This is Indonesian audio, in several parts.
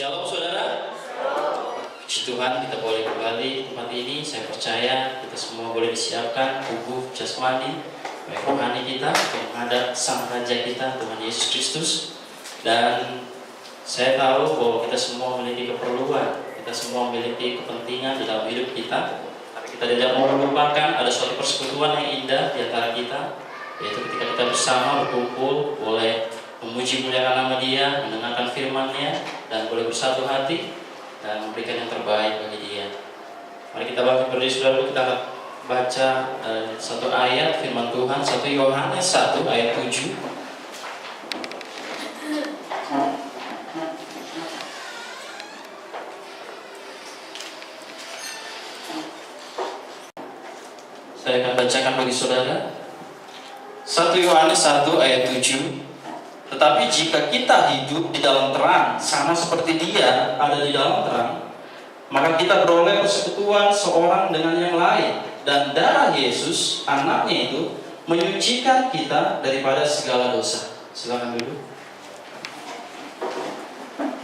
Shalom saudara. Puji Tuhan, kita boleh kembali di tempat ini. Saya percaya kita semua boleh disiapkan tubuh jasmani, baik rohani kita untuk menghadap Sang Raja kita, Tuhan Yesus Kristus. Dan saya tahu bahwa kita semua memiliki keperluan, kita semua memiliki kepentingan di dalam hidup kita. Tapi kita tidak mau melupakan ada suatu persekutuan yang indah di antara kita, yaitu ketika kita bersama berkumpul, boleh memuji muliakan nama Dia, mendengarkan firman-Nya, dan boleh bersatu hati dan memberikan yang terbaik bagi Dia. Mari kita bangkit berdiri saudara, kita akan baca satu ayat firman Tuhan, 1 Yohanes 1 ayat 7. Saya akan bacakan bagi saudara. 1 Yohanes 1 ayat 7. Tetapi jika kita hidup di dalam terang, sama seperti Dia ada di dalam terang, maka kita beroleh persekutuan seorang dengan yang lain, dan darah Yesus, anaknya itu, menyucikan kita daripada segala dosa. Silakan dulu.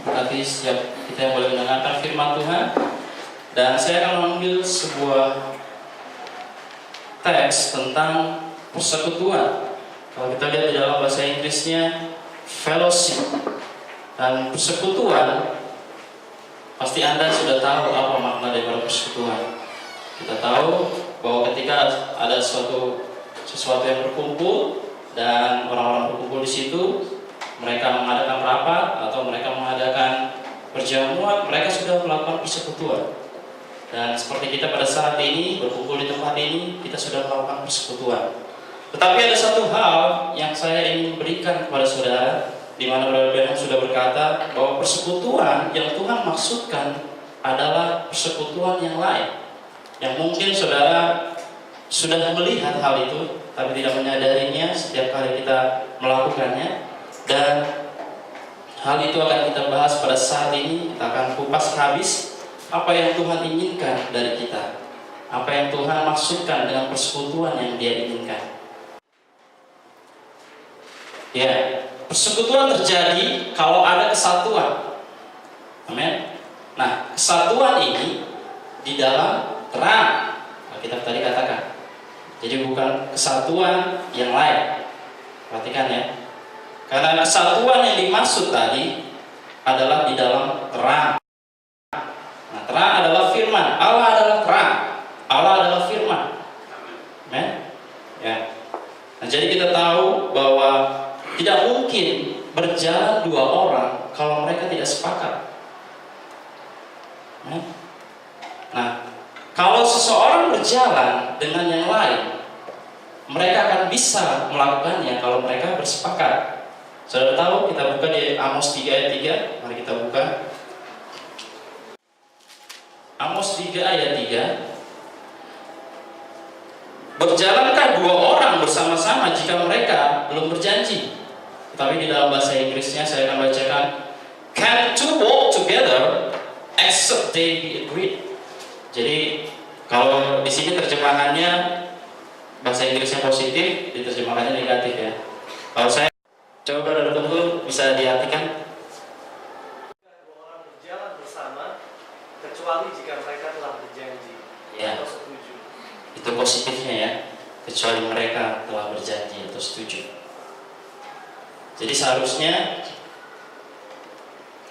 Berarti setiap kita yang boleh mendengarkan firman Tuhan, dan saya akan mengambil sebuah teks tentang persekutuan. Kalau kita lihat di dalam bahasa Inggrisnya fellowship, dan persekutuan, pasti Anda sudah tahu apa makna daripada persekutuan. Kita tahu bahwa ketika ada sesuatu yang berkumpul dan orang-orang berkumpul di situ, mereka mengadakan rapat atau mereka mengadakan perjamuan, mereka sudah melakukan persekutuan. Dan seperti kita pada saat ini berkumpul di tempat ini, kita sudah melakukan persekutuan. Tetapi ada satu hal yang saya ingin berikan kepada saudara, di mana Brother Branham sudah berkata bahwa persekutuan yang Tuhan maksudkan adalah persekutuan yang lain, yang mungkin saudara sudah melihat hal itu, tapi tidak menyadarinya setiap kali kita melakukannya. Dan hal itu akan kita bahas pada saat ini. Kita akan kupas habis apa yang Tuhan inginkan dari kita, apa yang Tuhan maksudkan dengan persekutuan yang Dia inginkan. Ya, persekutuan terjadi kalau ada kesatuan. Amin. Nah, kesatuan ini di dalam terang, kita tadi katakan. Jadi bukan kesatuan yang lain. Perhatikan ya. Karena kesatuan yang dimaksud tadi adalah di dalam terang. Nah, terang adalah firman. Allah adalah terang. Allah adalah firman. Amin. Ya. Nah, jadi kita tahu bahwa tidak mungkin berjalan dua orang kalau mereka tidak sepakat. Nah, kalau seseorang berjalan dengan yang lain, mereka akan bisa melakukannya kalau mereka bersepakat. Saudara tahu, kita buka di Amos 3 ayat 3. Mari kita buka Amos 3 ayat 3. Berjalankah dua orang bersama-sama jika mereka belum berjanji? Tapi di dalam bahasa Inggrisnya saya akan bacakan, can two walk together except they be agreed. Jadi kalau di sini terjemahannya bahasa Inggrisnya positif, diterjemahkannya negatif ya. Kalau saya coba betul bisa diartikan, dua orang berjalan bersama kecuali jika mereka telah berjanji. Ya. Atau setuju. Itu positifnya ya, kecuali mereka telah berjanji atau setuju. Jadi seharusnya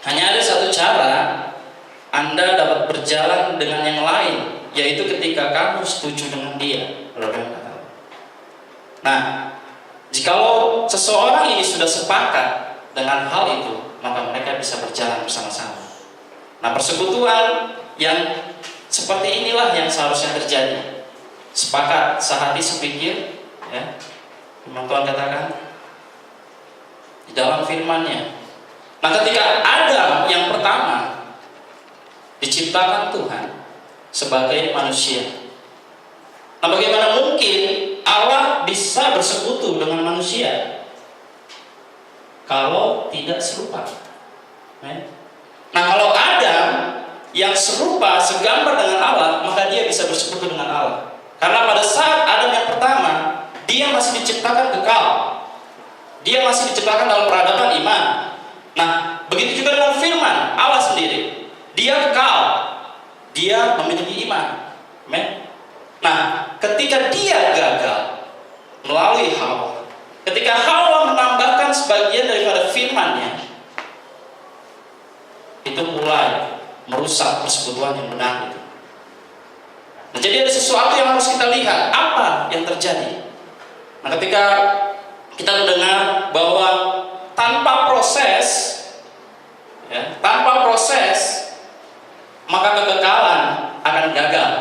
hanya ada satu cara Anda dapat berjalan dengan yang lain, yaitu ketika kamu setuju dengan dia. Nah, jikalau seseorang ini sudah sepakat dengan hal itu, maka mereka bisa berjalan bersama-sama. Nah, persekutuan yang seperti inilah yang seharusnya terjadi. Sepakat, sehati, sepikir, ya. Firman Tuhan katakan di dalam firman-Nya. Nah, ketika Adam yang pertama diciptakan Tuhan sebagai manusia, nah bagaimana mungkin Allah bisa bersekutu dengan manusia kalau tidak serupa? Nah, kalau Adam yang serupa, segambar dengan Allah, maka dia bisa bersekutu dengan Allah. Karena pada saat Adam yang pertama, dia masih diciptakan kekal. Dia masih diciptakan dalam peradaban iman. Nah, begitu juga dengan firman. Allah sendiri. Dia kekal. Dia memiliki iman. Amen. Nah, ketika dia gagal melalui Hawa, ketika Hawa menambahkan sebagian daripada firman-Nya, itu mulai merusak persekutuan yang benar itu. Nah, jadi ada sesuatu yang harus kita lihat, apa yang terjadi. Nah, ketika kita mendengar bahwa tanpa proses, maka kekekalan akan gagal.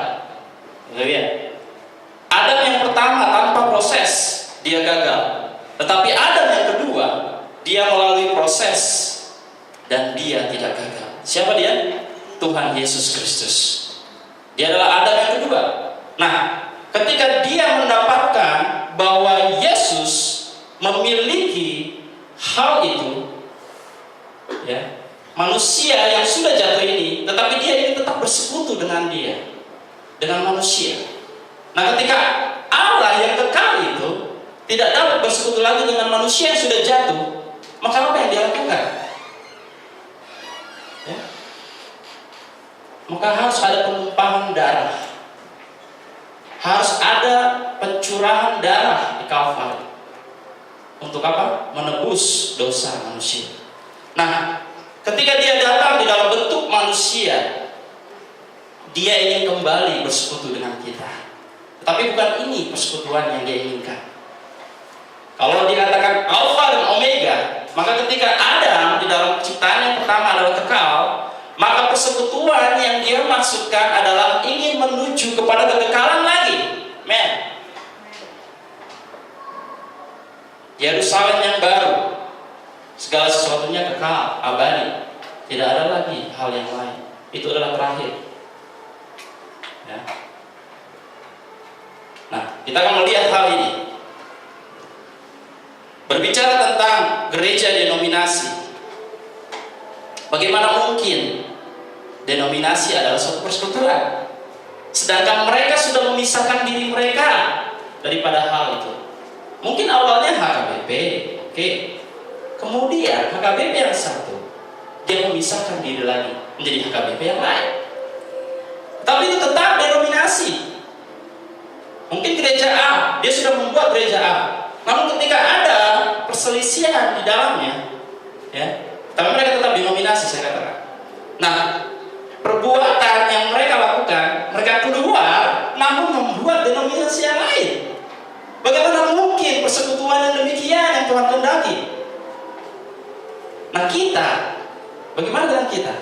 Ya. Adam yang pertama tanpa proses dia gagal, tetapi Adam yang kedua dia melalui proses dan dia tidak gagal. Siapa dia? Tuhan Yesus Kristus. Dia adalah Adam yang kedua. Nah, ketika dia mendapatkan bahwa Yesus memiliki hal itu, ya, manusia yang sudah jatuh ini, tetapi dia ingin tetap bersekutu dengan dia, dengan manusia. Nah, ketika Allah yang kekal itu tidak dapat bersekutu lagi dengan manusia yang sudah jatuh, maka apa yang dia lakukan? Ya? Maka harus ada penumpahan darah, harus ada pencurahan darah di Kalvari. Untuk apa? Menebus dosa manusia. Nah, ketika dia datang di dalam bentuk manusia, dia ingin kembali bersekutu dengan kita. Tapi bukan ini persekutuan yang dia inginkan. Kalau dikatakan Alfa dan Omega, maka ketika Adam di dalam ciptaan yang pertama adalah kekal, maka persekutuan yang dia maksudkan adalah ingin menuju kepada kekekalan lagi. Men. Yerusalem yang baru, segala sesuatunya kekal, abadi. Tidak ada lagi hal yang lain. Itu adalah terakhir. Ya. Nah, kita akan melihat hal ini. Berbicara tentang gereja denominasi, bagaimana mungkin denominasi adalah suatu persekutuan, sedangkan mereka sudah memisahkan diri mereka daripada hal itu. Mungkin awalnya HKBP, oke. Kemudian HKBP yang satu, dia memisahkan diri lagi menjadi HKBP yang lain. Tapi itu tetap denominasi. Mungkin gereja A, dia sudah membuat gereja A. Namun ketika ada perselisihan di dalamnya, ya, tapi mereka tetap denominasi, saya katakan. Nah, perbuatan yang mereka lakukan, mereka keluar, namun membuat denominasi yang lain. Bagaimana mungkin persekutuan yang demikian yang Tuhan kehendaki? Nah, kita, bagaimana dengan kita?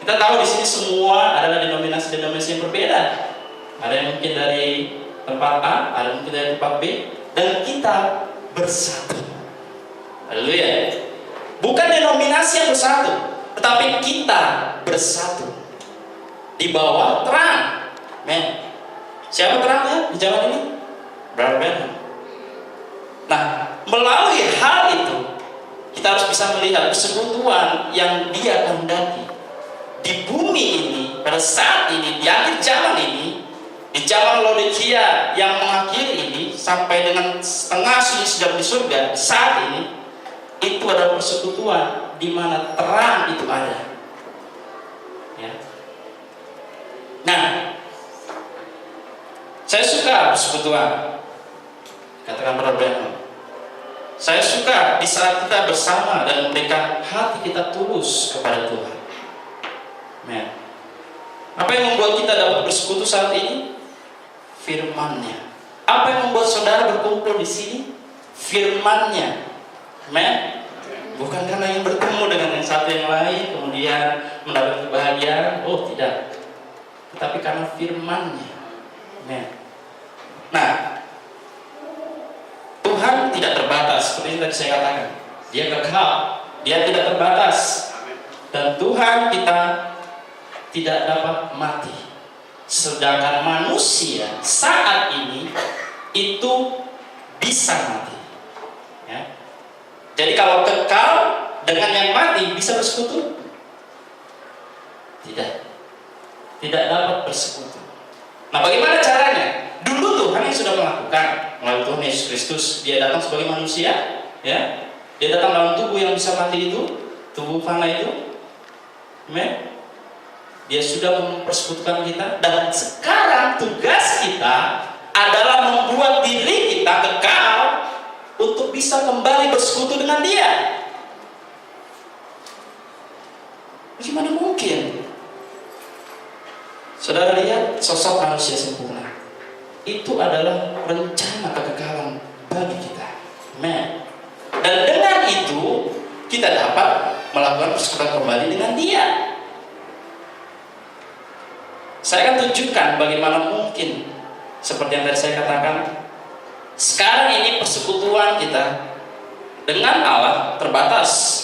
Kita tahu di sini semua adalah denominasi-denominasi yang berbeda. Ada yang mungkin dari tempat A, ada mungkin dari tempat B, dan kita bersatu. Haleluya. Bukan denominasi yang bersatu, tetapi kita bersatu di bawah terang. Men. Siapa terangnya di zaman ini? Brother Branham. Nah, melalui hal itu kita harus bisa melihat persekutuan yang dia kehendaki di bumi ini pada saat ini, di akhir zaman ini, di zaman Laodikia yang mengakhiri ini, sampai dengan setengah sudah di surga saat ini, itu adalah persekutuan di mana terang itu ada. Ya. Nah, saya suka persekutuan. Katakan Brother Branham. Saya suka di saat kita bersama dan memberikan hati kita tulus kepada Tuhan. Amen. Apa yang membuat kita dapat bersekutu saat ini? Firman-Nya. Apa yang membuat saudara berkumpul di sini? Firman-Nya. Amen. Bukan karena yang bertemu dengan yang satu yang lain kemudian mendapat kebahagiaan. Oh, tidak. Tetapi karena firman-Nya. Amen. Nah, Tuhan tidak terbatas, seperti yang tadi saya katakan. Dia kekal, dia tidak terbatas. Dan Tuhan kita tidak dapat mati. Sedangkan manusia saat ini itu bisa mati. Ya. Jadi kalau kekal dengan yang mati bisa bersekutu? Tidak dapat bersekutu. Nah, bagaimana caranya? Dulu Tuhan yang sudah melakukan melalui Tuhan Yesus Kristus, dia datang sebagai manusia, ya, dia datang dalam tubuh yang bisa mati itu, tubuh fana itu, Amen. Dia sudah mempersekutukan kita, dan sekarang tugas kita adalah membuat diri kita kekal untuk bisa kembali bersekutu dengan Dia. Bagaimana mungkin? Saudara lihat sosok manusia sempurna. Itu adalah rencana kekekalan bagi kita. Amen. Dan dengan itu kita dapat melakukan persekutuan kembali dengan Dia. Saya akan tunjukkan bagaimana mungkin, seperti yang tadi saya katakan, sekarang ini persekutuan kita dengan Allah terbatas.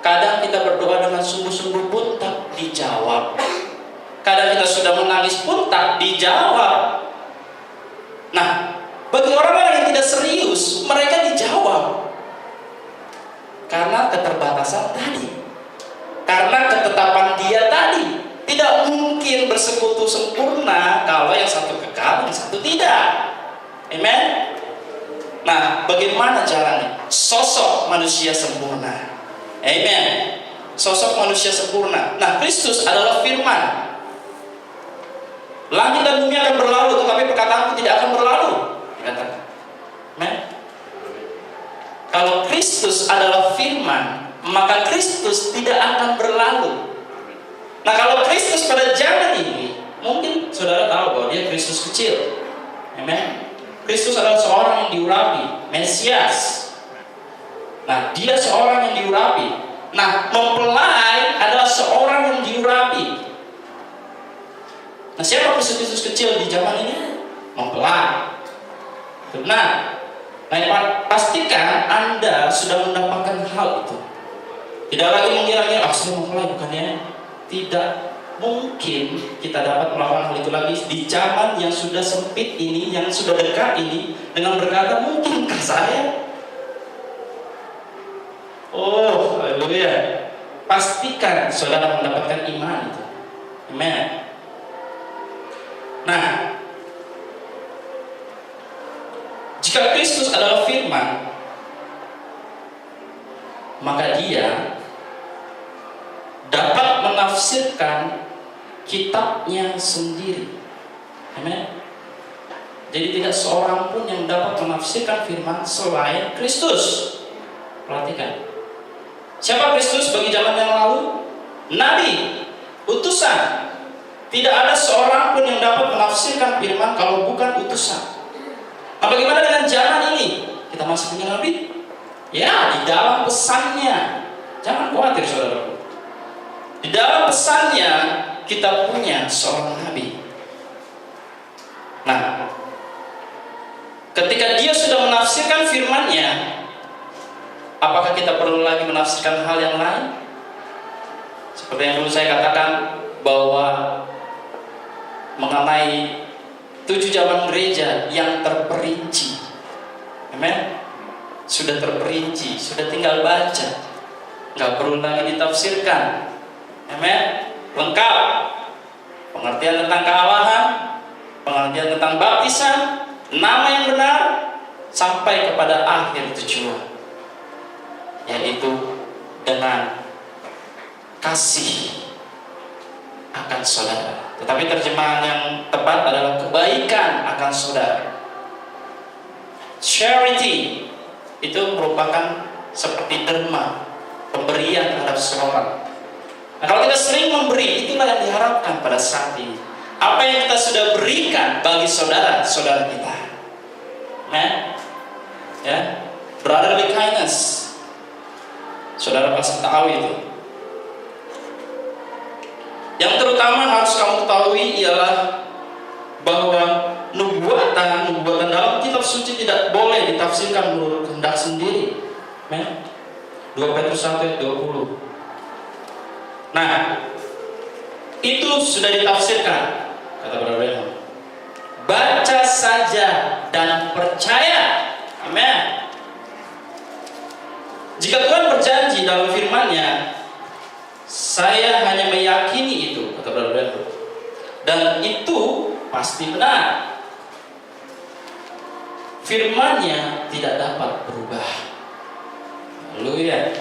Kadang kita berdoa dengan sungguh-sungguh pun tak dijawab. Kadang kita sudah menangis pun tak dijawab. Nah, bagi orang-orang yang tidak serius, mereka dijawab. Karena keterbatasan tadi, karena ketetapan Dia tadi. Tidak mungkin bersekutu sempurna kalau yang satu kekal, yang satu tidak. Amen. Nah, bagaimana jalannya? Sosok manusia sempurna. Amen. Sosok manusia sempurna. Nah, Kristus adalah firman. Langit dan bumi akan berlalu, tetapi perkataanku tidak akan berlalu. Dikatakan. Amen. Kalau Kristus adalah firman, maka Kristus tidak akan berlalu. Nah, kalau Kristus pada zaman ini, mungkin saudara tahu bahwa Dia Kristus kecil. Amen. Kristus adalah seorang yang diurapi, Mesias. Nah, Dia seorang yang diurapi. Nah, mempelai adalah seorang yang diurapi. Nah, siapa Kristus kecil di zaman ini? Mempelai. Benar. Nah, pastikan Anda sudah mendapatkan hal itu. Tidak lagi mengira-ngira, saya mempelai bukannya. Tidak mungkin kita dapat melakukan hal itu lagi di zaman yang sudah sempit ini, yang sudah dekat ini, dengan berkata, mungkinkah saya? Oh, haleluya. Pastikan saudara mendapatkan iman itu. Amen. Nah, jika Kristus adalah firman, maka Dia dapat menafsirkan kitabnya sendiri. Amen. Jadi tidak seorang pun yang dapat menafsirkan firman selain Kristus. Perhatikan. Siapa Kristus bagi zaman yang lalu? Nabi, utusan. Tidak ada seorang pun yang dapat menafsirkan firman kalau bukan utusan. Nah, bagaimana dengan zaman ini? Kita masih punya Nabi? Ya, di dalam pesannya. Jangan khawatir saudaraku. Di dalam pesannya kita punya seorang nabi. Nah, ketika Dia sudah menafsirkan firman-Nya, apakah kita perlu lagi menafsirkan hal yang lain? Seperti yang dulu saya katakan bahwa mengenai 7 zaman gereja yang terperinci. Amen. Sudah terperinci, sudah tinggal baca. Nggak perlu lagi ditafsirkan. Amen. Lengkap. Pengertian tentang kealahan, pengertian tentang baptisan, nama yang benar, sampai kepada akhir tujuan, yaitu dengan kasih akan saudara. Tetapi terjemahan yang tepat adalah kebaikan akan saudara. Charity itu merupakan seperti derma, pemberian terhadap seseorang. Nah, kalau kita sering memberi, itulah yang diharapkan pada saat ini. Apa yang kita sudah berikan bagi saudara-saudara kita. Nah, ya, brotherly kindness. Saudara pasti tahu itu. Yang terutama harus kamu ketahui ialah bahwa nubuatan dalam kitab suci tidak boleh ditafsirkan menurut kehendak sendiri. 2 Petrus 1 ayat 20. Nah, itu sudah ditafsirkan, kata Brother Branham. Baca saja dan percaya. Amin. Jika Tuhan berjanji dalam firman-Nya, saya hanya meyakini itu, kata Brother Branham, dan itu pasti benar. Firman-Nya tidak dapat berubah. Haleluya.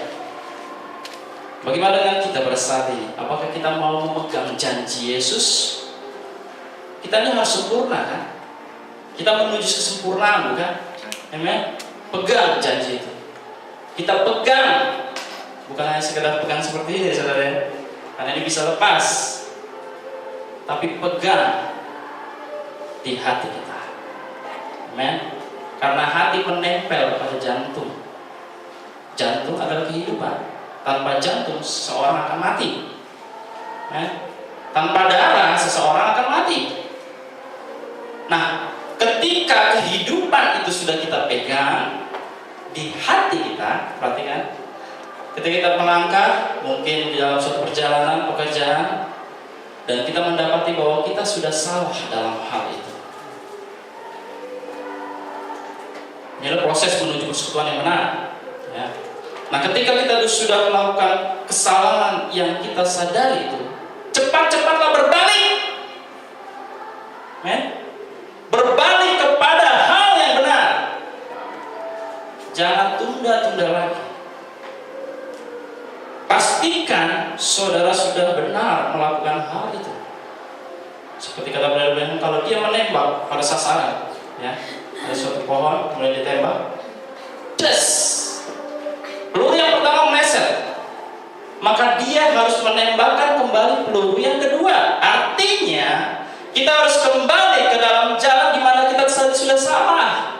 Bagaimana dengan kita pada saat ini? Apakah kita mau memegang janji Yesus? Kita ini harus sempurna kan? Kita menuju kesempurnaan bukan? Amen. Pegang janji itu. Kita pegang, bukan hanya sekedar pegang seperti ini saudara, karena ini bisa lepas, tapi pegang di hati kita. Amen. Karena hati menempel pada jantung. Jantung adalah kehidupan. Tanpa jantung seseorang akan mati. Tanpa darah seseorang akan mati. Nah, ketika kehidupan itu sudah kita pegang di hati kita, perhatikan, ketika kita melangkah mungkin di dalam suatu perjalanan pekerjaan dan kita mendapati bahwa kita sudah salah dalam hal itu. Ini adalah proses menuju persekutuan yang benar. Ya. Nah, ketika kita sudah melakukan kesalahan yang kita sadari itu, cepat-cepatlah berbalik. Berbalik kepada hal yang benar. Jangan tunda-tunda lagi. Pastikan saudara sudah benar melakukan hal itu. Seperti kata Brother, kalau dia menembak pada sasaran, ya, ada suatu pohon kemudian ditembak, peluru yang pertama meleset, maka dia harus menembakkan kembali peluru yang kedua. Artinya kita harus kembali ke dalam jalan di mana kita sudah salah.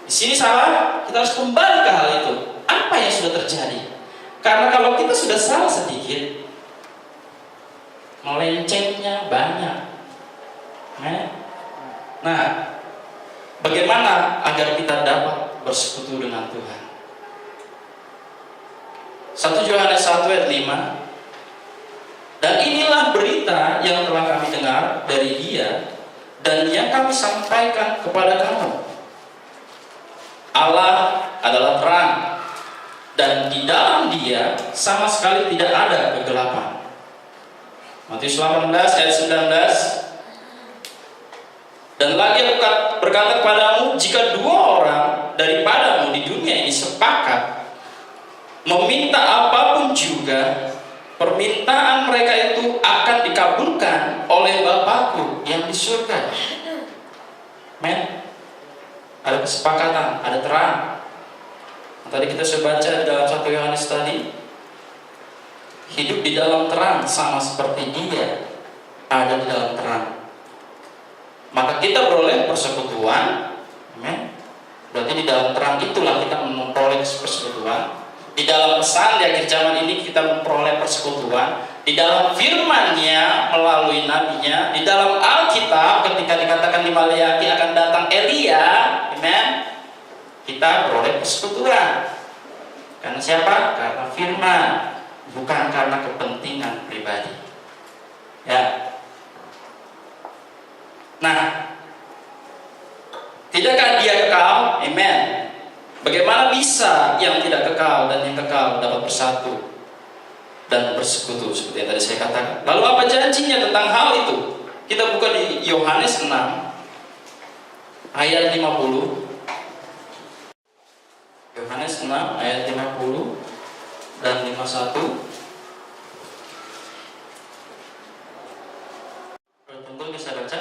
Di sini salah, kita harus kembali ke hal itu. Apa yang sudah terjadi? Karena kalau kita sudah salah sedikit, melencengnya banyak. Nah, bagaimana agar kita dapat bersekutu dengan Tuhan? 1 Yohanes 1 ayat 5. Dan inilah berita yang telah kami dengar dari Dia dan yang kami sampaikan kepada kamu. Allah adalah terang dan di dalam Dia sama sekali tidak ada kegelapan. Matius 18 ayat 19. Dan lagi aku berkata kepadamu, jika 2 orang daripadamu di dunia ini sepakat meminta apapun juga, permintaan mereka itu akan dikabulkan oleh Bapakku yang di surga. Ada kesepakatan, ada terang. Tadi kita sudah baca di dalam 1 Yohanes tadi, hidup di dalam terang sama seperti Dia ada di dalam terang. Maka kita beroleh persekutuan. Berarti di dalam terang itulah kita memperoleh persekutuan. Di dalam pesan di akhir zaman ini kita memperoleh persekutuan. Di dalam firman-Nya melalui nabinya. Di dalam Alkitab ketika dikatakan di Maleakhi akan datang Elia, amen, kita beroleh persekutuan. Karena siapa? Karena firman, bukan karena kepentingan pribadi. Ya. Nah, tidakkah Dia kekal? Amen. Bagaimana bisa yang tidak kekal dan yang kekal dapat bersatu dan bersekutu seperti yang tadi saya katakan? Lalu apa janjinya tentang hal itu? Kita buka di Yohanes 6 ayat 50. Yohanes 6 ayat 50 dan 51. Tentu bisa baca.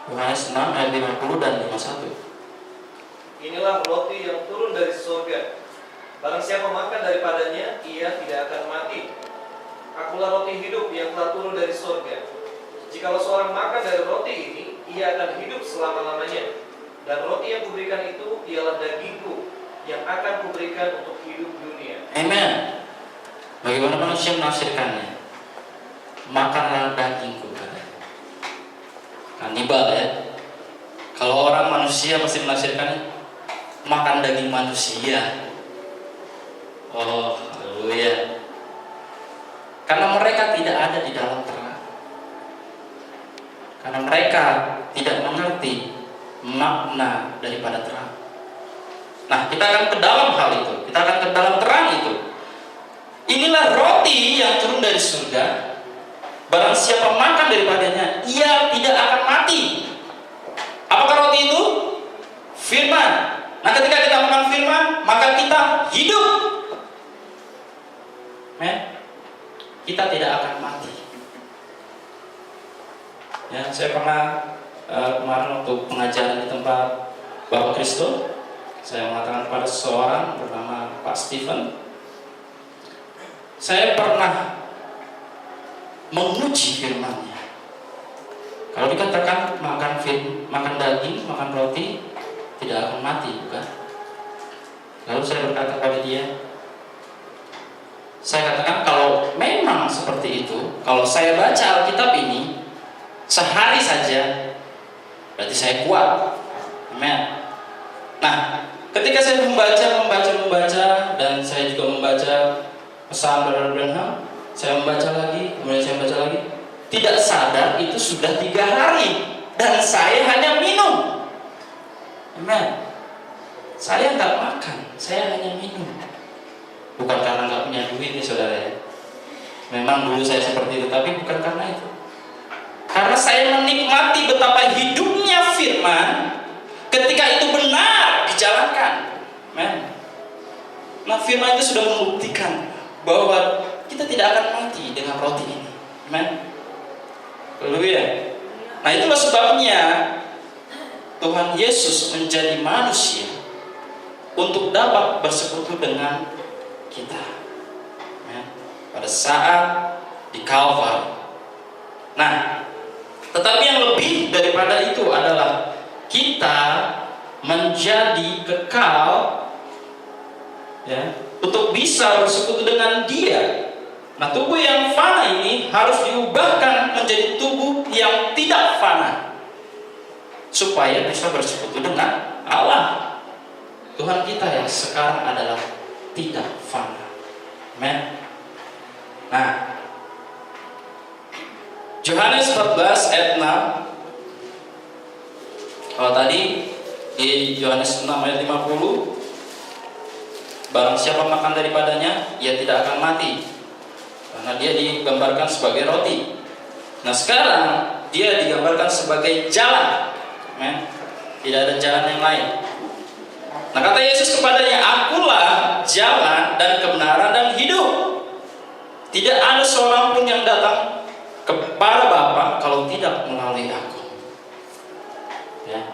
Yohanes 6 ayat 50 dan 51. Inilah roti yang turun dari surga. Barang siapa makan daripadanya, ia tidak akan mati. Akulah roti hidup yang telah turun dari surga. Jikalau seorang makan dari roti ini, ia akan hidup selama-lamanya. Dan roti yang kuberikan itu ialah dagingku yang akan kuberikan untuk hidup dunia. Amen. Bagaimana manusia menafsirkannya? Makanlah dagingku, katanya. Kanibal ya. Kalau orang manusia pasti menafsirkannya makan daging manusia. Oh, haleluya. Karena mereka tidak ada di dalam terang. Karena mereka tidak mengerti makna daripada terang. Nah, kita akan ke dalam hal itu. Kita akan ke dalam terang itu. Inilah roti yang turun dari surga. Barang siapa makan daripadanya, ia tidak akan mati. Apakah roti itu? Firman. Nah, ketika kita makan firman, maka kita hidup. Kita tidak akan mati. Ya, saya pernah kemarin waktu pengajaran di tempat Bapak Kristo, saya mengatakan kepada seseorang bernama Pak Stephen, saya pernah menguji firman-Nya. Kalau dikatakan makan daging, makan roti, tidak akan mati, bukan? Lalu saya berkata kepada dia, saya katakan kalau memang seperti itu, kalau saya baca Alkitab ini sehari saja, berarti saya kuat. Amen. Nah, ketika saya membaca, dan saya juga membaca pesan Brother Branham, saya membaca lagi, kemudian saya membaca lagi, tidak sadar itu sudah 3 hari, dan saya hanya minum. Amen. Saya nggak makan, saya hanya minum. Bukan karena nggak punya duit nih saudara ya. Memang dulu saya seperti itu, tapi bukan karena itu. Karena saya menikmati betapa hidupnya firman ketika itu benar dijalankan. Amen. Nah, firman itu sudah membuktikan bahwa kita tidak akan mati dengan roti ini. Amen. Haleluya. Nah, itulah sebabnya Tuhan Yesus menjadi manusia untuk dapat bersekutu dengan kita. Amen. Pada saat di Kalvari. Nah, tetapi yang lebih daripada itu adalah kita menjadi kekal, ya, untuk bisa bersekutu dengan Dia. Nah, tubuh yang fana ini harus diubahkan menjadi tubuh yang tidak fana, supaya bisa bersekutu dengan Allah. Tuhan kita yang sekarang adalah tidak fana. Amen. Nah, Yohanes 14 ayat 6. Kalau tadi di Yohanes 6 ayat 50, barang siapa makan daripadanya, ia tidak akan mati, karena dia digambarkan sebagai roti. Nah, sekarang dia digambarkan sebagai jalan. Amen. Tidak ada jalan yang lain. Nah, kata Yesus kepadanya, akulah jalan dan kebenaran dan hidup. Tidak ada seorang pun yang datang kepada Bapa kalau tidak melalui aku. Ya.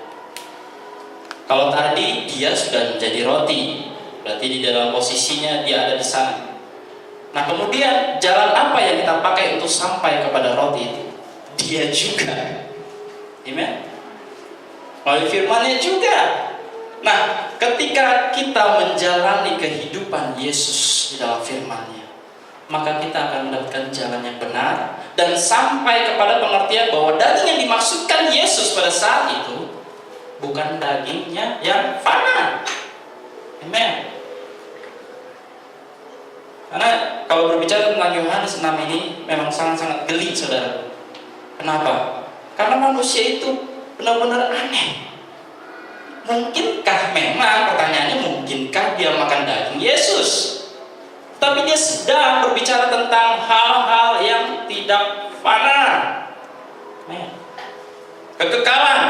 Kalau tadi dia sudah menjadi roti, berarti di dalam posisinya dia ada di sana. Nah, kemudian jalan apa yang kita pakai untuk sampai kepada roti itu? Dia juga. Amen. Melalui firman-Nya juga. Nah, ketika kita menjalani kehidupan Yesus di dalam firman-Nya, maka kita akan mendapatkan jalan yang benar dan sampai kepada pengertian bahwa daging yang dimaksudkan Yesus pada saat itu bukan dagingnya yang fana. Amen. Karena kalau berbicara tentang Yohanes 6 ini memang sangat-sangat geli, saudara. Kenapa? Karena manusia itu benar-benar aneh. Mungkinkah memang, pertanyaannya, mungkinkah dia makan daging Yesus? Tapi dia sedang berbicara tentang hal-hal yang tidak fana. Kekekalan.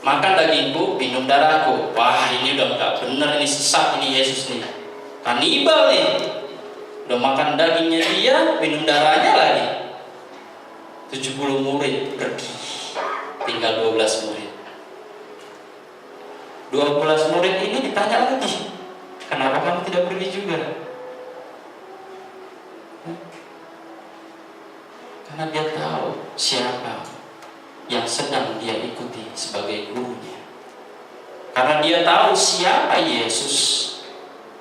Makan dagingku, minum darahku. Wah, ini udah gak bener, ini sesat, ini Yesus nih. Kanibal nih. Udah makan dagingnya dia, minum darahnya lagi. 70 murid pergi, tinggal 12 murid. 12 murid ini ditanya lagi, kenapa kamu tidak pergi juga? Karena dia tahu siapa yang sedang dia ikuti sebagai gurunya. Karena dia tahu siapa Yesus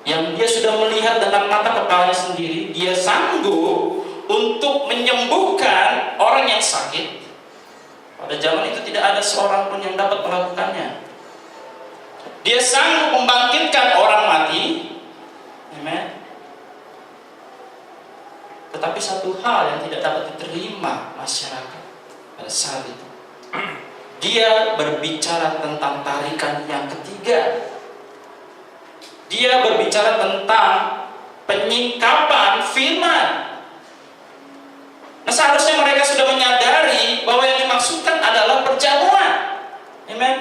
yang dia sudah melihat dengan mata kepalanya sendiri. Dia sanggup untuk menyembuhkan orang yang sakit. Pada zaman itu tidak ada seorang pun yang dapat melakukannya. Dia sanggup membangkitkan orang mati. Amen. Tetapi satu hal yang tidak dapat diterima masyarakat pada saat itu, dia berbicara tentang tarikan yang ketiga. Dia berbicara tentang penyingkapan firman. Nah, seharusnya mereka sudah menyadari bahwa yang dimaksudkan adalah perjamuan. Amen.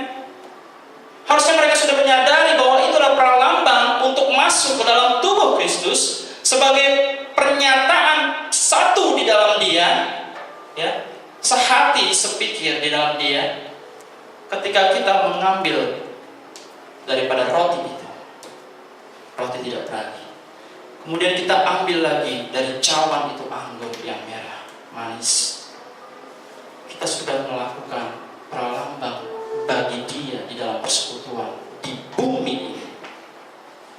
sepikir di dalam dia ketika kita mengambil daripada roti itu. Roti tidak berani. Kemudian kita ambil lagi dari cawan itu anggur yang merah, manis. Kita sudah melakukan pralambang bagi dia di dalam persekutuan di bumi ini.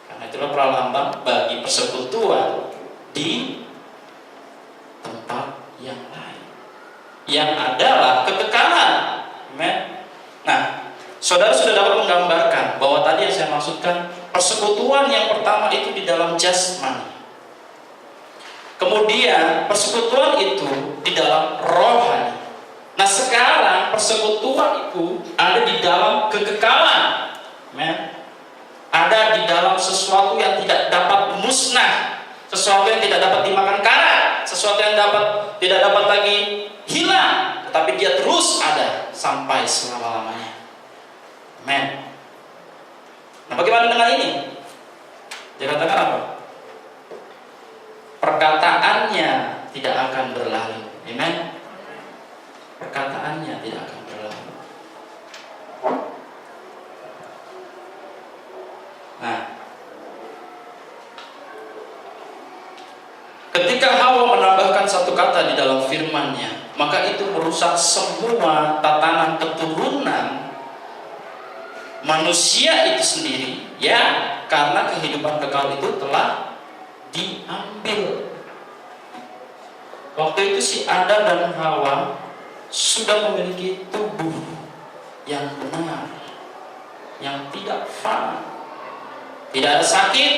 Karena itulah pralambang bagi persekutuan di tempat yang lain, yang adalah kekekalan. Amen. Nah, saudara sudah dapat menggambarkan bahwa tadi yang saya maksudkan, persekutuan yang pertama itu di dalam jasmani. Kemudian persekutuan itu di dalam rohani. Nah, sekarang persekutuan itu ada di dalam kekekalan. Amen. Ada di dalam sesuatu yang tidak dapat musnah, sesuatu yang tidak dapat dimakan karat, sesuatu yang tidak dapat lagi hilang, tetapi dia terus ada sampai selama-lamanya. Amen. Nah, bagaimana dengan ini? Dia katakan apa? Perkataannya tidak akan berlalu. Amen. Perkataannya tidak akan berlalu. Nah, ketika Hawa menambahkan satu kata di dalam firman-Nya, maka itu merusak semua tatanan keturunan manusia itu sendiri, ya, karena kehidupan kekal itu telah diambil. Waktu itu si Adam dan Hawa sudah memiliki tubuh yang benar, yang tidak fana, tidak ada sakit,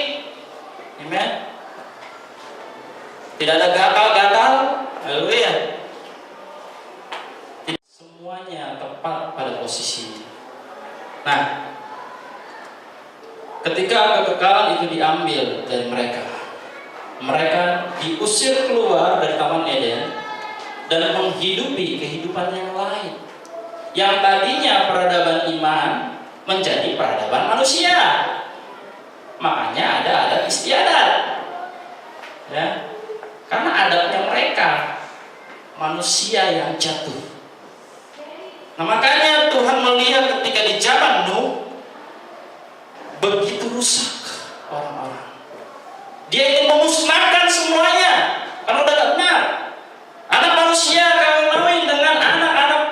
amen. Tidak ada gatal-gatal, haleluya. Semuanya tepat pada posisinya. Nah, ketika kekekalan itu diambil dari mereka, mereka diusir keluar dari Taman Eden dan menghidupi kehidupan yang lain, yang tadinya peradaban iman menjadi peradaban manusia. Makanya ada adat istiadat, ya, karena adatnya mereka manusia yang jatuh. Nah, makanya Tuhan melihat ketika di zaman Nuh begitu rusak orang-orang. Dia ingin memusnahkan semuanya karena udah gak benar. Anak manusia kawin dengan anak-anak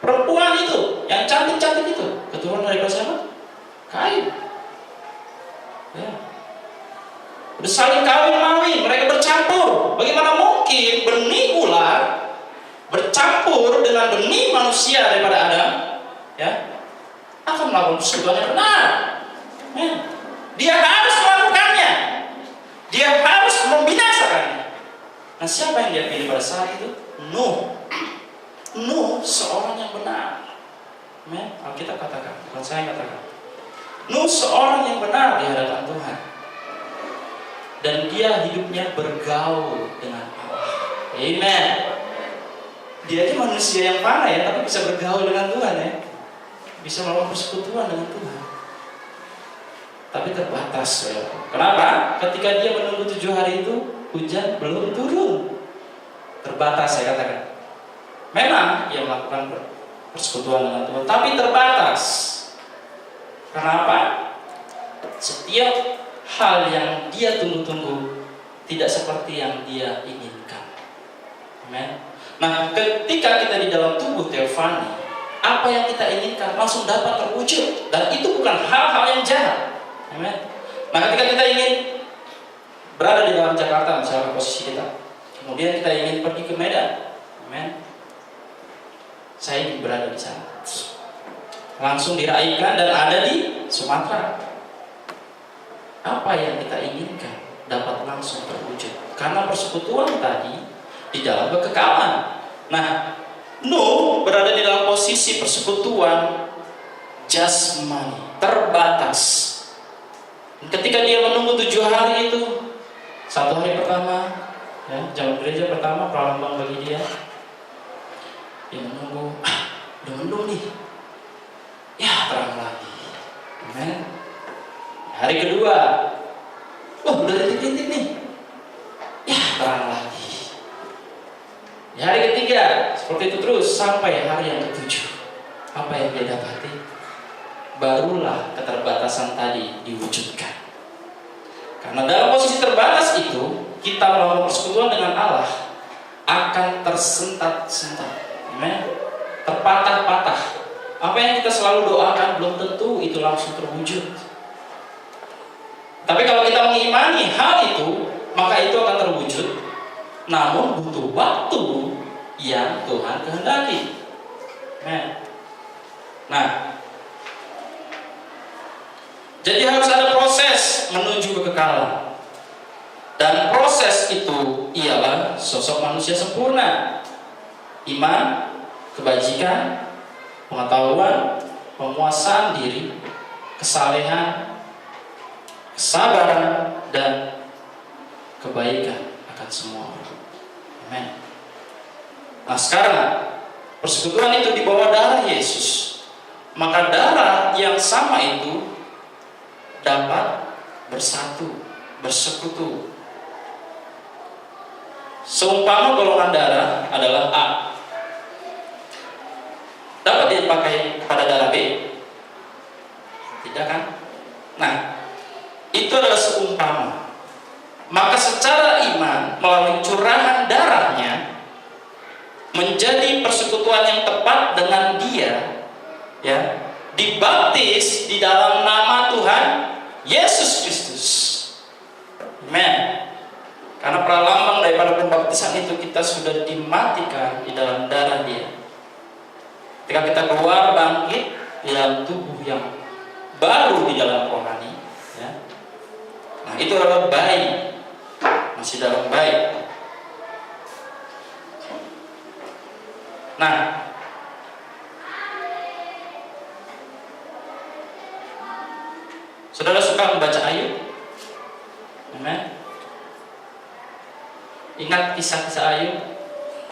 perempuan itu yang cantik-cantik itu, keturunan dari siapa? Kain. Ya. Udah saling kawin-mawin, mereka bercampur. Bagaimana mungkin benih ular bercampur dengan benih manusia daripada Adam, ya, akan melakukan persekutuan yang benar. Ya. Dia harus melakukannya, dia harus membinasakannya. Nah, siapa yang dia pilih pada saat itu? Nuh. Nuh seorang yang benar. Amen. Alkitab katakan, bukan saya katakan. Nuh seorang yang benar di hadapan Tuhan, dan dia hidupnya bergaul dengan Allah. Amen. Dia ini manusia yang fana, ya, tapi bisa bergaul dengan Tuhan, ya, bisa melakukan persekutuan dengan Tuhan. Tapi terbatas, ya. Kenapa? Ketika dia menunggu 7 hari itu, hujan belum turun. Terbatas, saya katakan. Memang ia melakukan persekutuan dengan Tuhan, tapi terbatas. Kenapa? Setiap hal yang dia tunggu-tunggu tidak seperti yang dia inginkan. Amen. Nah, ketika kita di dalam tubuh teofani, apa yang kita inginkan langsung dapat terwujud, dan itu bukan hal-hal yang jahat. Amen. Nah, ketika kita ingin berada di dalam Jakarta, misalnya posisi kita, kemudian kita ingin pergi ke Medan, amen, saya ingin berada di sana, langsung diraihkan dan ada di Sumatera. Apa yang kita inginkan dapat langsung terwujud karena persekutuan tadi di dalam kekekalan. Nah, Nuh berada di dalam posisi persekutuan jasmani terbatas. Ketika dia menunggu 7 hari itu, 1 hari pertama, ya, jam gereja pertama pralambang bagi dia. Dia menunggu, udah mendung nih, ya terang lagi. Amen. Hari kedua, udah rintik-rintik nih, ya terang lagi. Di hari ketiga seperti itu terus sampai hari yang ketujuh. Apa yang dia dapati? Barulah keterbatasan tadi diwujudkan. Karena dalam posisi terbatas itu, kita melakukan persekutuan dengan Allah akan tersentat-sentat, amen, terpatah-patah. Apa yang kita selalu doakan belum tentu itu langsung terwujud. Tapi kalau kita mengimani hal itu, maka itu akan terwujud. Namun butuh waktu yang Tuhan kehendaki. Amen. Nah, jadi harus ada proses menuju kekekalan. Dan proses itu ialah sosok manusia sempurna. Iman, kebajikan, pengetahuan, penguasaan diri, kesalehan, kesabaran, dan kebaikan akan semua orang. Amen. Nah sekarang persekutuan itu di bawah darah Yesus. Maka darah yang sama itu dapat bersatu, bersekutu. Seumpama golongan darah adalah A, dapat dipakai pada darah B? Tidak kan? Nah, itu adalah seumpama. Maka secara iman melalui curahan darahnya menjadi persekutuan yang tepat dengan Dia, ya, dibaptis di dalam nama Tuhan Yesus Kristus. Amen. Karena pralambang daripada pembaptisan itu kita sudah dimatikan di dalam darah Dia. Ketika kita keluar bangkit di dalam tubuh yang baru di dalam rohani, ya. Nah itu adalah bayi, masih dalam bayi. Nah, saudara suka membaca Ayub? Amen. Ingat kisah-kisah Ayub,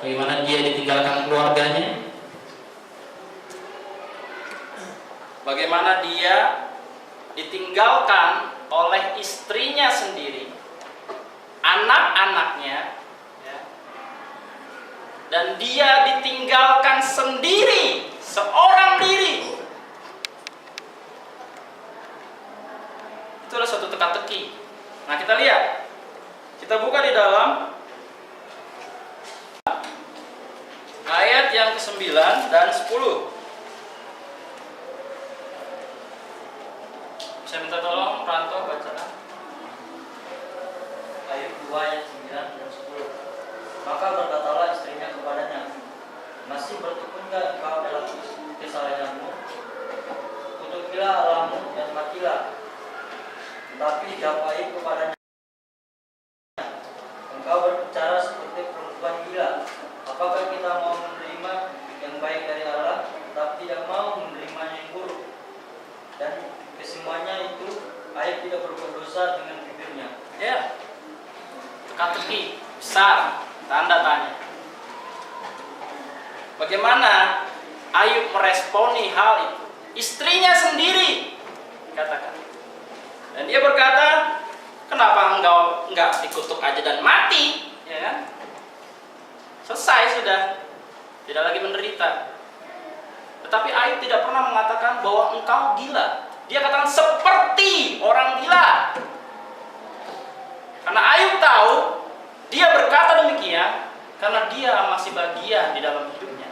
bagaimana dia ditinggalkan keluarganya, bagaimana dia ditinggalkan oleh istrinya sendiri, anak-anaknya, ya, dan dia ditinggalkan sendiri, seorang diri. Itu adalah suatu teka-teki. Nah kita lihat, kita buka di dalam ayat yang ke-9 dan 10. Saya minta tolong Ranto bacakan. Ayub 2 ayat 9 dan 10. Maka berkatalah istrinya kepadanya, masih bertekunkah engkau dalam kesalahanmu? Kutukilah Allahmu dan matilah. Tetapi jawab Ayub kepadanya, engkau berbicara seperti perempuan gila. Apakah kita mau menerima yang baik dari Allah, tetapi tidak mau menerimanya yang buruk? Dan kesemuanya itu Ayub tidak berbuat dosa dengan bibirnya. Ya, teka-teki besar, tanda tanya. Bagaimana Ayub meresponi hal itu? Istrinya sendiri katakan, dan dia berkata, kenapa engkau enggak dikutuk aja dan mati, ya kan? Selesai sudah, tidak lagi menderita. Tetapi Ayub tidak pernah mengatakan bahwa engkau gila. Dia katakan seperti orang gila. Karena Ayub tahu dia berkata demikian karena dia masih bagian di dalam hidupnya.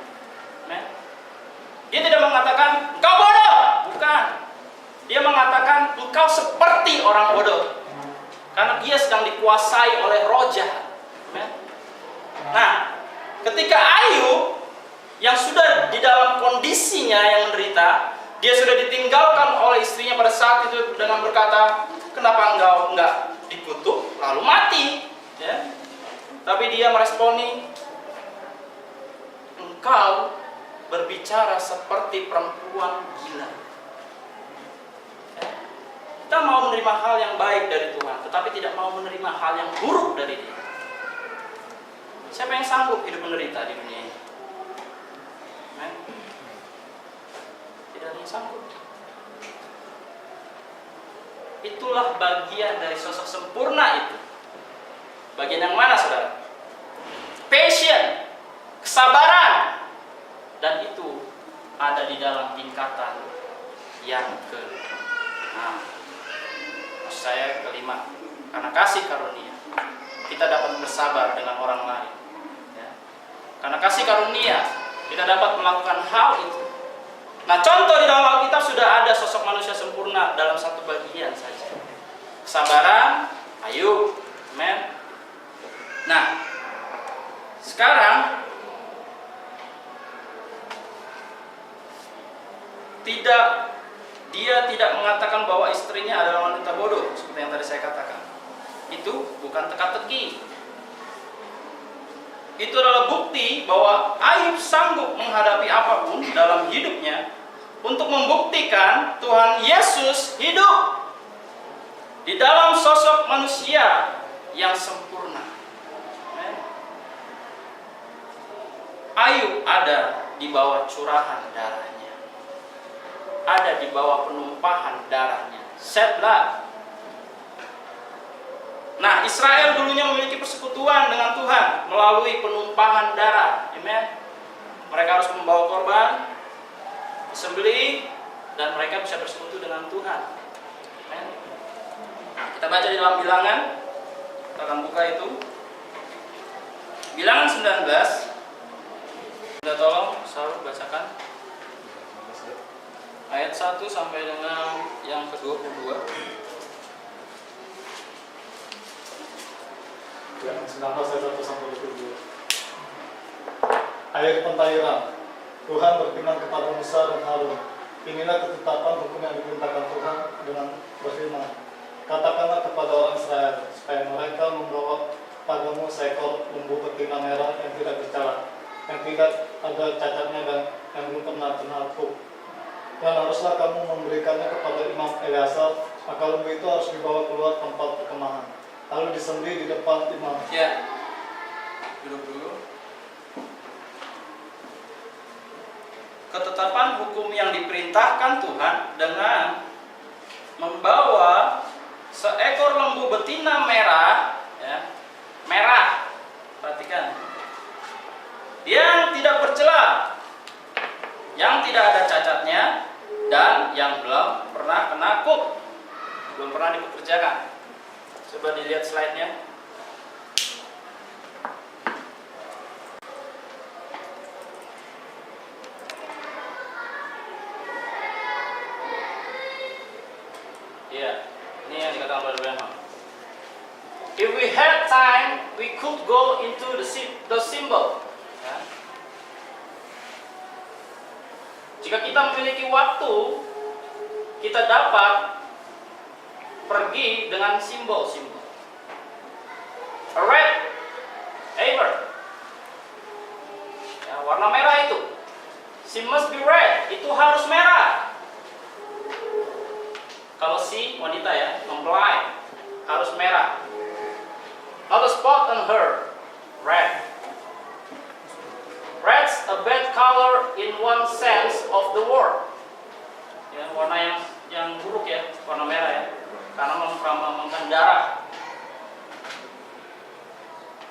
Dia tidak mengatakan engkau bodoh, bukan. Dia mengatakan engkau seperti orang bodoh. Karena dia sedang dikuasai oleh roh jahat. Nah, ketika Ayub yang sudah di dalam kondisinya yang menderita, dia sudah ditinggalkan oleh istrinya pada saat itu dengan berkata, kenapa engkau enggak dikutuk lalu mati, ya? Tapi dia meresponi, engkau berbicara seperti perempuan gila. Ya? Kita mau menerima hal yang baik dari Tuhan, tetapi tidak mau menerima hal yang buruk dari Dia. Siapa yang sanggup hidup menderita di dunia ini? Tidak ada yang sanggup. Itulah bagian dari sosok sempurna itu. Bagian yang mana, saudara? Passion, kesabaran, dan itu ada di dalam tingkatan yang maksud saya kelima, karena kasih karunia kita dapat bersabar dengan orang lain, ya. Karena kasih karunia kita dapat melakukan hal itu. Nah, contoh di dalam Alkitab sudah ada sosok manusia sempurna dalam satu bagian saja. Kesabaran, Ayub, amen. Nah, sekarang dia tidak mengatakan bahwa istrinya adalah wanita bodoh seperti yang tadi saya katakan. Itu bukan teka-teki. Itu adalah bukti bahwa Ayub sanggup menghadapi apapun dalam hidupnya untuk membuktikan Tuhan Yesus hidup di dalam sosok manusia yang sempurna. Ayub ada di bawah curahan darahnya, ada di bawah penumpahan darahnya, shed blood. Nah, Israel dulunya memiliki persekutuan dengan Tuhan melalui penumpahan darah. Amen. Mereka harus membawa korban, disembelih, dan mereka bisa bersekutu dengan Tuhan. Amen. Nah, kita baca di dalam Bilangan. Kita akan buka itu. Bilangan 19. Kita tolong Saul bacakan ayat 1 sampai dengan yang ke-22. Yang 19 ayat 1 sampai 22. Air pentairan. Tuhan berfirman kepada Musa dan Harun, inilah ketetapan hukum yang diperintahkan Tuhan dengan berfirman, katakanlah kepada orang Israel supaya mereka membawa padamu seekor lembu betina merah yang tidak bercela, yang tidak ada cacatnya dan yang belum pernah ternaku. Dan haruslah kamu memberikannya kepada Imam Eleazar, maka lembu itu harus dibawa keluar tempat perkemahan, lalu disembelih di depan imam. Ya, duduk dulu. Ketetapan hukum yang diperintahkan Tuhan dengan membawa seekor lembu betina merah, ya, merah, perhatikan, yang tidak bercela, yang tidak ada cacatnya, dan yang belum pernah kena kuk, belum pernah dipekerjakan. Coba dilihat slide-nya. Ya, ini yang dikatakan oleh Branham. If we had time, we could go into the symbol. Ya. Jika kita memiliki waktu, kita dapat pergi dengan simbol-simbol. A red aver, ya, warna merah itu. She must be red, itu harus merah. Kalau si wanita ya, mempelai, harus merah. Not a spot on her, red. Red's a bad color in one sense of the word. Ya, warna yang buruk ya, warna merah ya, karena memperamangkan darah.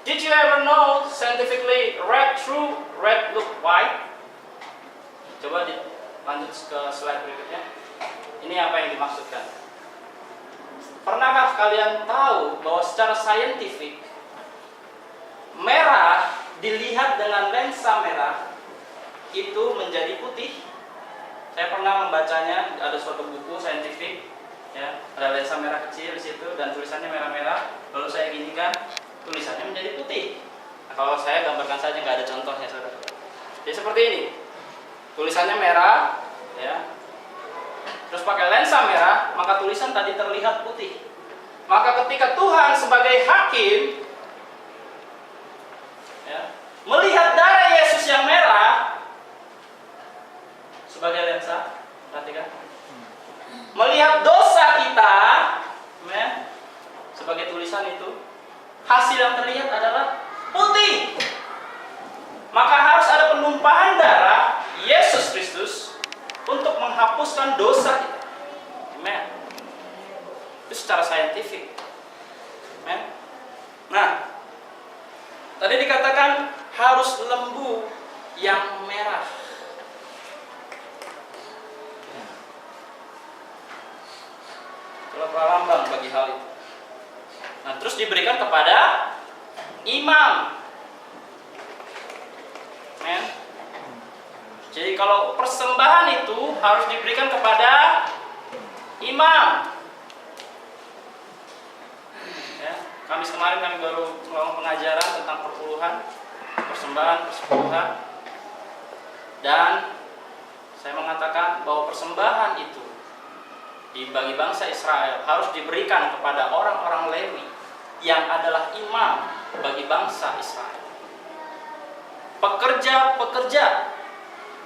Did you ever know scientifically red true, red look white? Coba lanjut ke slide berikutnya. Ini apa yang dimaksudkan? Pernahkah kalian tahu bahwa secara saintifik merah dilihat dengan lensa merah itu menjadi putih? Saya pernah membacanya, ada suatu buku saintifik, ya, ada lensa merah kecil di situ dan tulisannya merah-merah. Lalu saya ginikan, tulisannya menjadi putih. Nah, kalau saya gambarkan saja, nggak ada contohnya, saudara. Jadi seperti ini, tulisannya merah, ya. Terus pakai lensa merah, maka tulisan tadi terlihat putih. Maka ketika Tuhan sebagai hakim, ya, melihat darah Yesus yang merah sebagai lensa, perhatikan, melihat dosa kita, ya, sebagai tulisan itu, hasil yang terlihat adalah putih. Maka harus ada penumpahan darah Yesus Kristus untuk menghapuskan dosa kita. Amen. Itu secara saintifik. Amen. Nah, tadi dikatakan harus lembu yang merah. Itulah pralambang bagi hal itu. Nah, terus diberikan kepada imam. Men. Jadi kalau persembahan itu harus diberikan kepada imam. Ya, Kamis kemarin kami baru melakukan pengajaran tentang perpuluhan, persembahan, persepuluhan. Dan saya mengatakan bahwa persembahan itu bagi bangsa Israel harus diberikan kepada orang-orang Lewi yang adalah imam bagi bangsa Israel. Pekerja-pekerja.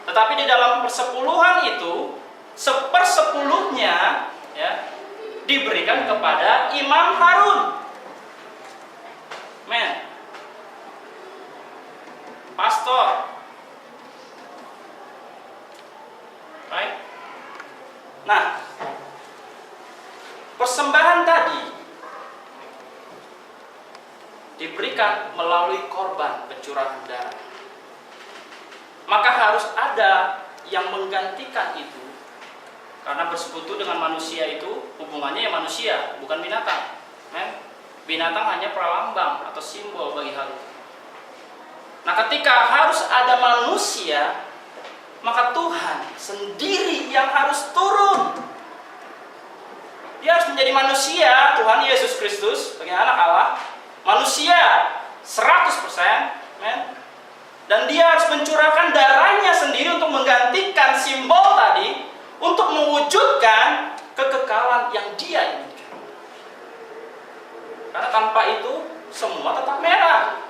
Tetapi di dalam persepuluhan itu, sepersepuluhnya ya, diberikan kepada Imam Harun. Men. Pastor. Right? Nah, persembahan tadi diberikan melalui korban pencurahan darah. Maka harus ada yang menggantikan itu. Karena bersekutu dengan manusia itu hubungannya ya manusia, bukan binatang. Binatang hanya pralambang atau simbol bagi hal itu. Nah, ketika harus ada manusia, maka Tuhan sendiri yang harus turun. Dia harus menjadi manusia, Tuhan Yesus Kristus sebagai anak Allah, manusia 100%, dan dia harus mencurahkan darahnya sendiri untuk menggantikan simbol tadi, untuk mewujudkan kekekalan yang dia inginkan. Karena tanpa itu semua tetap merah,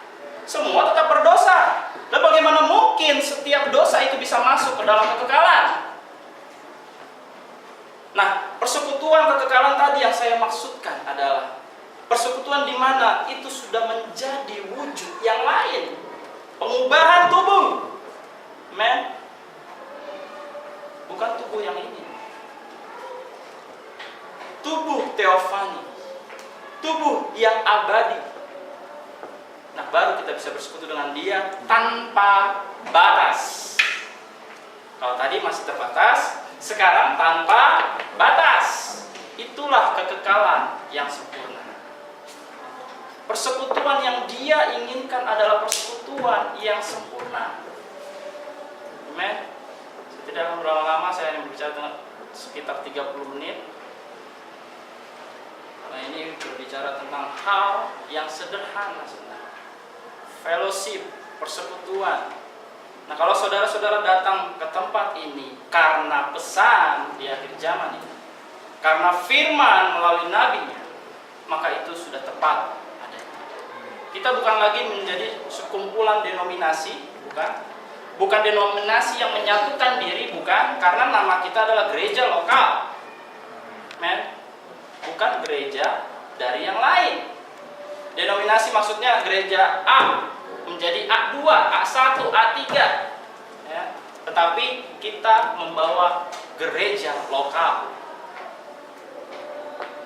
semua tetap berdosa. Dan bagaimana mungkin setiap dosa itu bisa masuk ke dalam kekekalan? Nah, persekutuan kekekalan tadi yang saya maksudkan adalah persekutuan di mana itu sudah menjadi wujud yang lain. Pengubahan tubuh. Men. Bukan tubuh yang ini. Tubuh teofani. Tubuh yang abadi. Nah, baru kita bisa bersekutu dengan dia tanpa batas. Kalau tadi masih terbatas, sekarang tanpa batas. Itulah kekekalan yang sempurna. Persekutuan yang dia inginkan adalah persekutuan yang sempurna. Amen. Saya tidak akan berlama-lama, saya hanya berbicara dengan sekitar 30 menit. Karena ini berbicara tentang hal yang sederhana sebenarnya. Fellowship, persekutuan. Nah, kalau saudara-saudara datang ke tempat ini karena pesan di akhir zaman ini, karena firman melalui nabinya, maka itu sudah tepat. Kita bukan lagi menjadi sekumpulan denominasi, bukan denominasi yang menyatukan diri, bukan, karena nama kita adalah gereja lokal. Men, bukan gereja dari yang lain. Denominasi maksudnya gereja A menjadi A2, A1, A3. Ya. Tetapi kita membawa gereja lokal.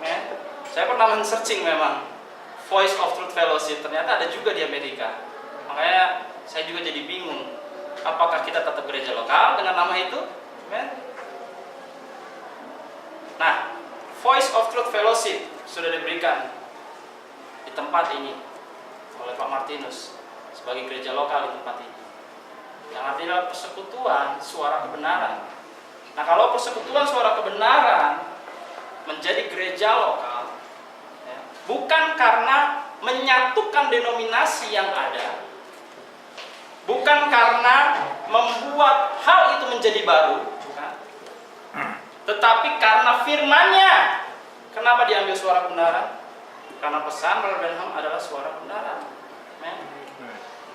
Men, saya pernah men-searching memang Voice of Truth Fellowship, ternyata ada juga di Amerika. Makanya saya juga jadi bingung, apakah kita tetap gereja lokal dengan nama itu? Nah, Voice of Truth Fellowship sudah diberikan di tempat ini oleh Pak Martinus sebagai gereja lokal di tempat ini. Yang artinya persekutuan suara kebenaran. Nah, kalau persekutuan suara kebenaran menjadi gereja lokal, bukan karena menyatukan denominasi yang ada, bukan karena membuat hal itu menjadi baru, bukan. Tetapi karena firman-Nya. Kenapa diambil suara kebenaran? Karena pesan Brother Branham adalah suara kebenaran.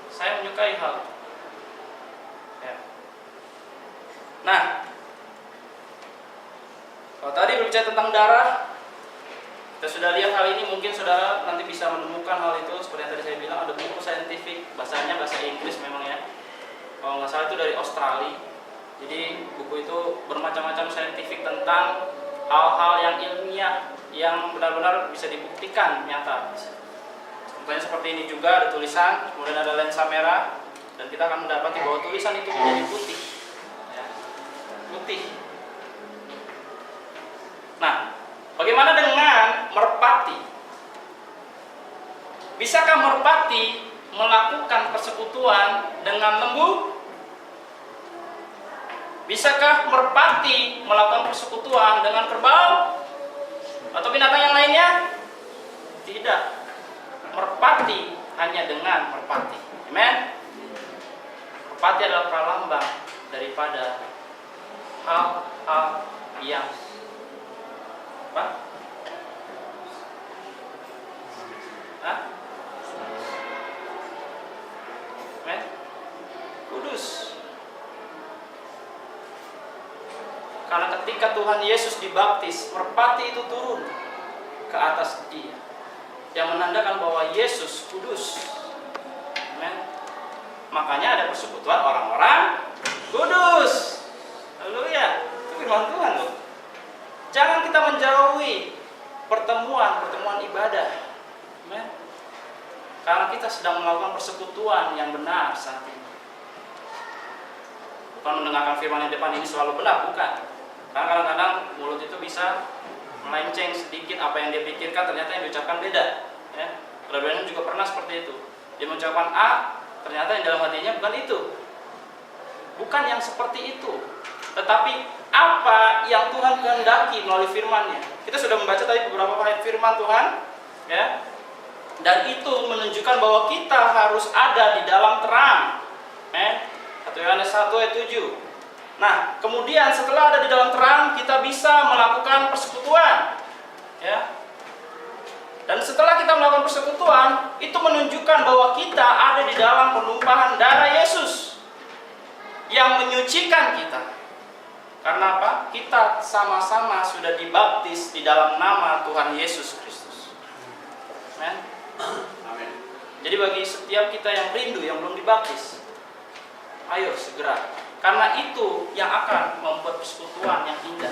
Saya menyukai hal itu. Ya. Nah, kalau tadi berbicara tentang darah, kita sudah lihat hal ini, mungkin saudara nanti bisa menemukan hal itu. Seperti yang tadi saya bilang, ada buku saintifik, bahasanya bahasa Inggris memang ya. Kalau nggak salah itu dari Australia. Jadi buku itu bermacam-macam saintifik tentang hal-hal yang ilmiah, yang benar-benar bisa dibuktikan nyata. Contohnya seperti ini juga, ada tulisan, kemudian ada lensa merah, dan kita akan mendapati bahwa tulisan itu menjadi putih, ya, putih. Nah, bagaimana dengan merpati? Bisakah merpati melakukan persekutuan dengan lembu? Bisakah merpati melakukan persekutuan dengan kerbau atau binatang yang lainnya? Tidak. Merpati hanya dengan merpati. Amen. Merpati adalah pralambang daripada hal-hal yang apa? Hah? Amen. Kudus. Karena ketika Tuhan Yesus dibaptis, merpati itu turun ke atas dia, yang menandakan bahwa Yesus kudus. Amen. Makanya ada persekutuan orang-orang kudus. Haleluya. Itu firman Tuhan loh. Jangan kita menjauhi pertemuan ibadah. Amen. Karena kita sedang melakukan persekutuan yang benar saat ini. Bukan mendengarkan firman yang depan ini selalu benar, bukan. Karena kadang-kadang mulut itu bisa melenceng sedikit, apa yang dia pikirkan ternyata yang diucapkan beda. Ya. Saudara juga pernah seperti itu. Dia mengucapkan A, ternyata yang dalam hatinya bukan itu. Bukan yang seperti itu. Tetapi apa yang Tuhan kehendaki melalui firman-Nya. Kita sudah membaca tadi beberapa ayat firman Tuhan, ya. Dan itu menunjukkan bahwa kita harus ada di dalam terang. 1 Yohanes 1 ayat 7. Nah, kemudian setelah ada di dalam terang, kita bisa melakukan persekutuan, ya. Dan setelah kita melakukan persekutuan, itu menunjukkan bahwa kita ada di dalam penumpahan darah Yesus yang menyucikan kita. Karena apa? Kita sama-sama sudah dibaptis di dalam nama Tuhan Yesus Kristus. Amen. Amin. Jadi bagi setiap kita yang rindu, yang belum dibaptis, ayo segera. Karena itu yang akan membuat persekutuan yang indah.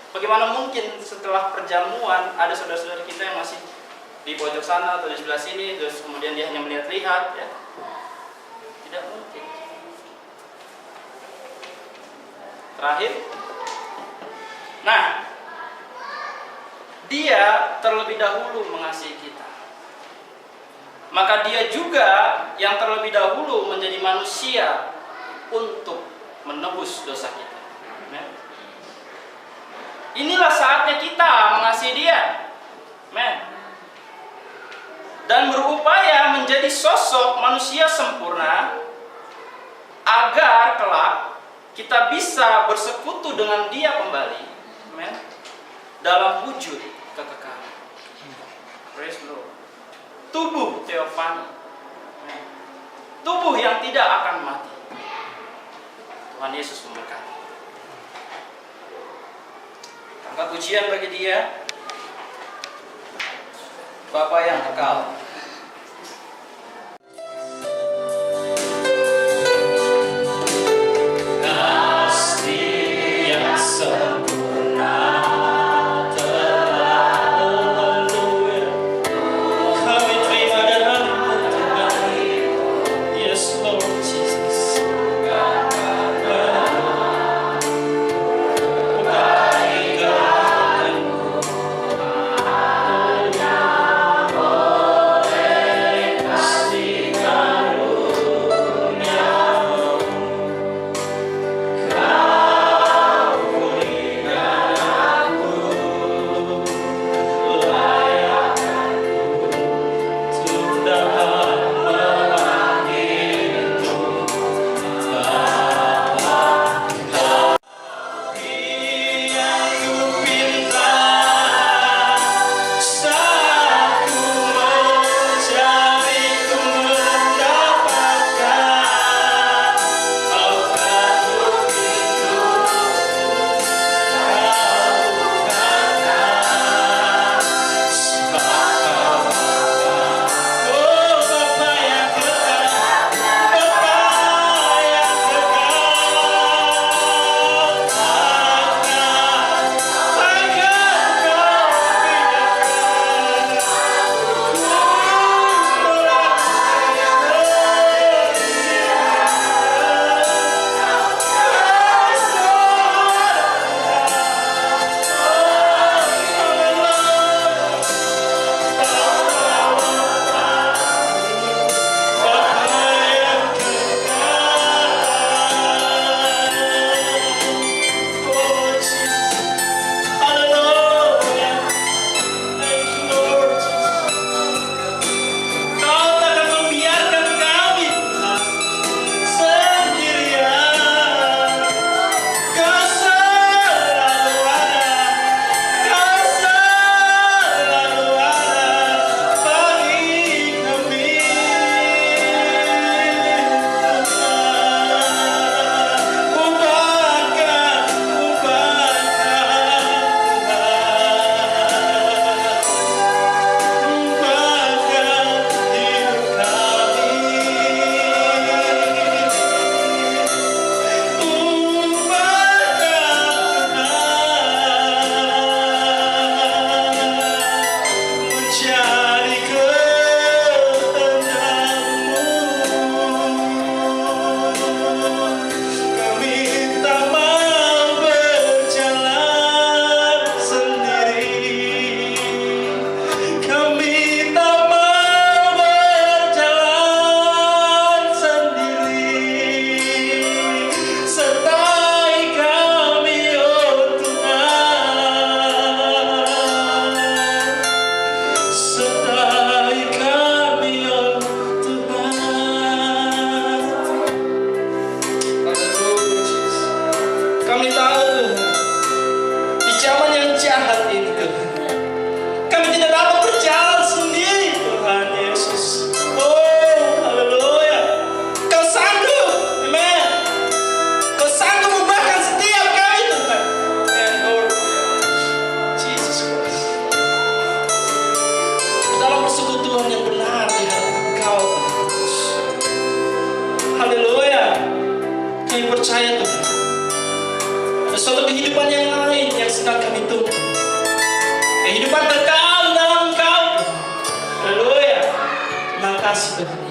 Bagaimana mungkin setelah perjamuan ada saudara-saudara kita yang masih di pojok sana atau di sebelah sini, terus kemudian dia hanya melihat-lihat, ya? Tidak mungkin. Terakhir, nah, dia terlebih dahulu mengasihi kita. Maka dia juga yang terlebih dahulu menjadi manusia untuk menebus dosa kita. Amen. Inilah saatnya kita mengasihi dia. Amen. Dan berupaya menjadi sosok manusia sempurna agar kelak kita bisa bersekutu dengan dia kembali. Amen. Dalam wujud kekekalan. Praise the Lord. Tubuh teofani. Amen. Tubuh yang tidak akan mati. Tuhan Yesus memberkati. Angkat pujian bagi Dia, Bapa yang kekal. Kasih yang sempurna telah, haleluya, kami terima darimu Tuhan. Yes Lord Jesus. percaya Tuhan. Ada suatu kehidupan yang lain yang sedang kami tunggu. Kehidupan kekal dalam Engkau. Haleluya. Terima kasih Tuhan.